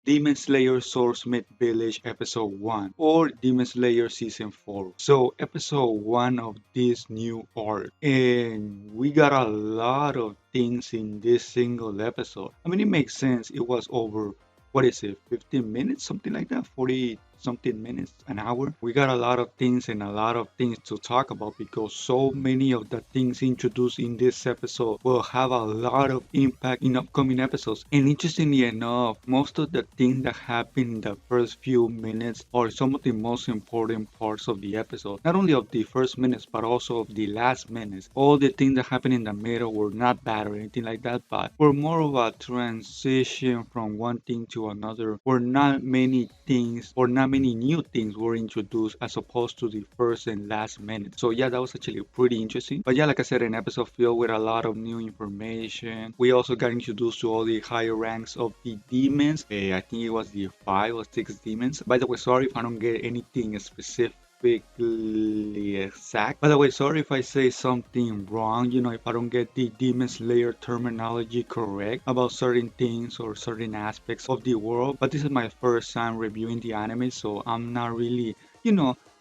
Demon Slayer Swordsmith Village Episode 1 or Demon Slayer Season 4. So Episode 1 of this new arc. And we got a lot of things in this single episode. I mean, it makes sense. It was over, what is it, 15 minutes? Something like that? 40 something minutes, an hour. We got a lot of things and a lot of things to talk about because so many of the things introduced in this episode will have a lot of impact in upcoming episodes. And interestingly enough, most of the things that happen in the first few minutes are some of the most important parts of the episode. Not only of the first minutes, but also of the last minutes. All the things that happen in the middle were not bad or anything like that, but were more of a transition from one thing to another, where not many things or not many new things were introduced as opposed to the first and last minute. So yeah, that was actually pretty interesting. But yeah, like I said, an episode filled with a lot of new information. We also got introduced to all the higher ranks of the demons. I think it was the 5 or 6 demons. By the way, sorry if I don't get anything specific exact. By the way, sorry if I say something wrong, if I don't get the Demon Slayer terminology correct about certain things or certain aspects of the world. But this is my first time reviewing the anime, so I'm not really,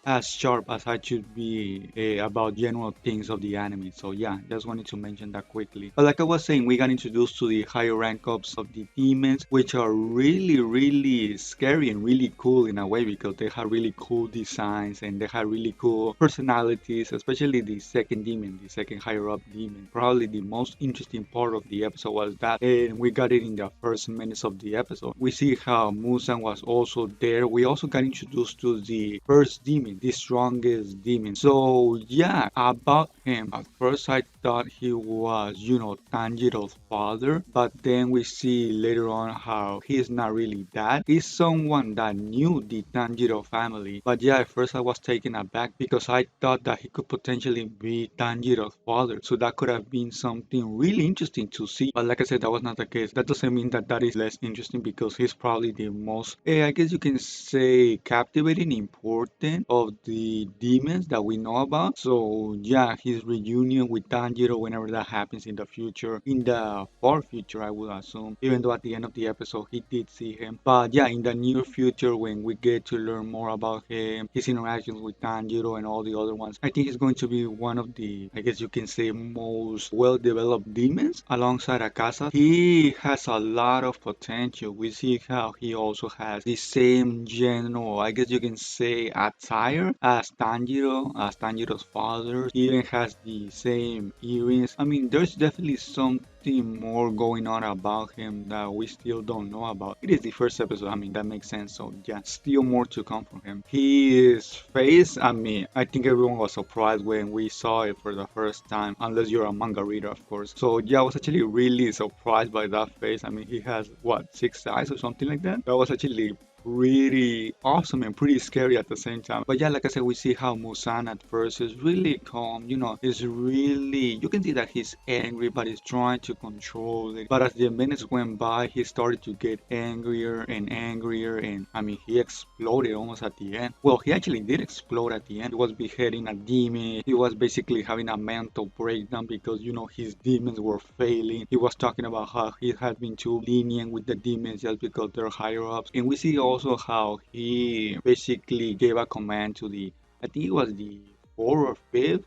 as sharp as I should be about general things of the anime. So yeah, just wanted to mention that quickly. But like I was saying, we got introduced to the higher rank ups of the demons, which are really, really scary and really cool in a way because they have really cool designs and they have really cool personalities, especially the second demon, the second higher up demon. Probably the most interesting part of the episode was that, and we got it in the first minutes of the episode. We see how Muzan was also there. We also got introduced to the first demon, the strongest demon. So yeah, about him, at first I thought he was, Tanjiro's father, but then we see later on how he's not really that. He's someone that knew the Tanjiro family. But yeah, at first I was taken aback because I thought that he could potentially be Tanjiro's father. So that could have been something really interesting to see. But like I said, that was not the case. That doesn't mean that that is less interesting because he's probably the most, I guess you can say, captivating, important of the demons that we know about. So yeah, his reunion with Tanjiro whenever that happens in the future, in the far future, I would assume, even though at the end of the episode he did see him. But yeah, in the near future, when we get to learn more about him, his interactions with Tanjiro and all the other ones, I think he's going to be one of the, I guess you can say, most well-developed demons alongside Akaza. He has a lot of potential. We see how he also has the same general, I guess you can say, attire as Tanjiro, as Tanjiro's father. He even has the same earrings. I mean, there's definitely something more going on about him that we still don't know about. It is the first episode, I mean, that makes sense. So yeah, still more to come from him. His face, I mean, I think everyone was surprised when we saw it for the first time, unless you're a manga reader, of course. So yeah, I was actually really surprised by that face. I mean, he has, what, 6 eyes or something like that? That was actually pretty awesome and pretty scary at the same time. But yeah, like I said, we see how Muzan at first is really calm, is really, you can see that he's angry, but he's trying to control it. But as the minutes went by, he started to get angrier and angrier, and I mean, he exploded almost at the end. Well, he actually did explode at the end. He was beheading a demon. He was basically having a mental breakdown because, his demons were failing. He was talking about how he had been too lenient with the demons just because they're higher ups. And we see also how he basically gave a command to the, I think it was the 4th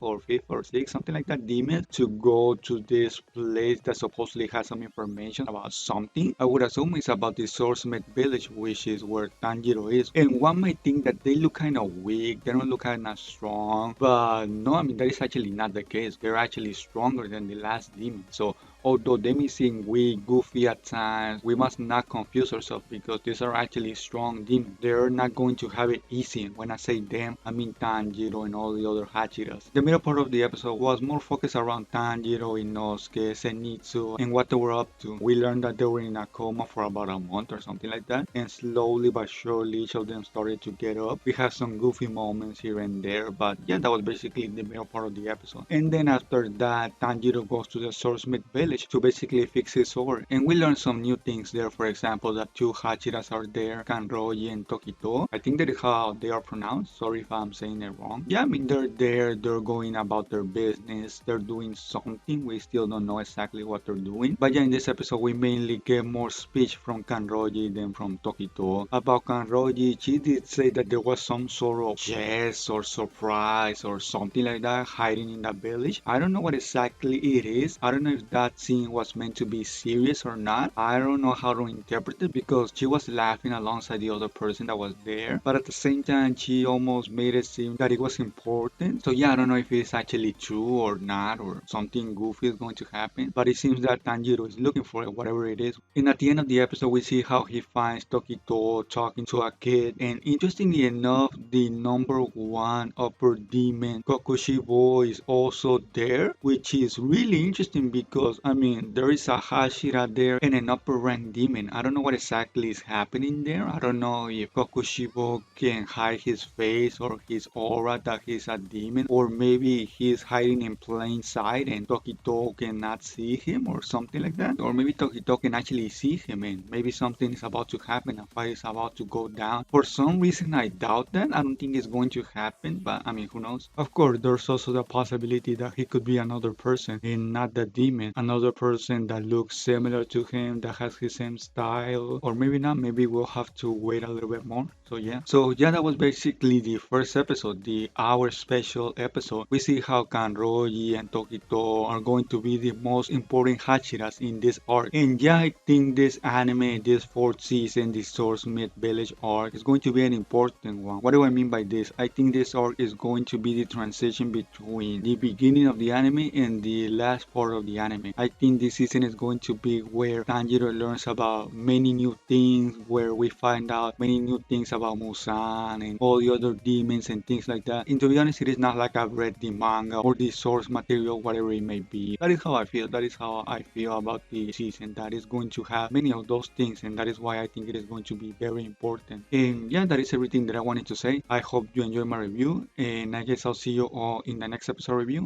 or 5th or 6th, something like that, demon to go to this place that supposedly has some information about something. I would assume it's about the Swordsmith village, which is where Tanjiro is. And one might think that they look kind of weak, they don't look kind of strong, but no, I mean, that is actually not the case. They're actually stronger than the last demon. So although they may seem weak, goofy at times, we must not confuse ourselves because these are actually strong demons. They're not going to have it easy. And when I say them, I mean Tanjiro and all the other Hachiras. The middle part of the episode was more focused around Tanjiro, Inosuke, Zenitsu, and what they were up to. We learned that they were in a coma for about a month or something like that, and slowly but surely each of them started to get up. We have some goofy moments here and there, but yeah, that was basically the middle part of the episode. And then after that, Tanjiro goes to the Swordsmith village village to basically fix his sword. And we learn some new things there. For example, that two Hachiras are there, Kanroji and Tokitou. I think that is how they are pronounced. Sorry if I'm saying it wrong. Yeah, I mean, they're there, they're going about their business, they're doing something. We still don't know exactly what they're doing. But yeah, in this episode, we mainly get more speech from Kanroji than from Tokitou. About Kanroji, she did say that there was some sort of jest or surprise or something like that hiding in the village. I don't know what exactly it is. I don't know if that scene was meant to be serious or not. I don't know how to interpret it because she was laughing alongside the other person that was there. But at the same time, she almost made it seem that it was important. So yeah, I don't know if it's actually true or not, or something goofy is going to happen. But it seems that Tanjiro is looking for it, whatever it is. And at the end of the episode, we see how he finds Tokitou talking to a kid. And interestingly enough, the number one upper demon, Kokushibou, is also there, which is really interesting because, I mean, there is a Hashira there and an upper rank demon. I don't know what exactly is happening there. I don't know if Kokushibou can hide his face or his aura that he's a demon, or maybe he's hiding in plain sight and Tokitou cannot see him or something like that. Or maybe Tokitou can actually see him and maybe something is about to happen, a fight is about to go down. For some reason, I doubt that. I don't think it's going to happen, but I mean, who knows? Of course, there's also the possibility that he could be another person and not the demon. Another person that looks similar to him, that has his same style, or maybe not. Maybe we'll have to wait a little bit more. So yeah, that was basically the first episode, the hour special episode. We see how Kanroji and Tokitou are going to be the most important Hachiras in this arc. And yeah, I think this anime, this fourth season, the Swordsmith Village arc is going to be an important one. What do I mean by this? I think this arc is going to be the transition between the beginning of the anime and the last part of the anime. I think this season is going to be where Tanjiro learns about many new things, where we find out many new things about Muzan and all the other demons and things like that. And to be honest, it is not like I've read the manga or the source material, whatever it may be. That is how I feel. That is how I feel about the season. That is going to have many of those things, and that is why I think it is going to be very important. And yeah, that is everything that I wanted to say. I hope you enjoyed my review, and I guess I'll see you all in the next episode review.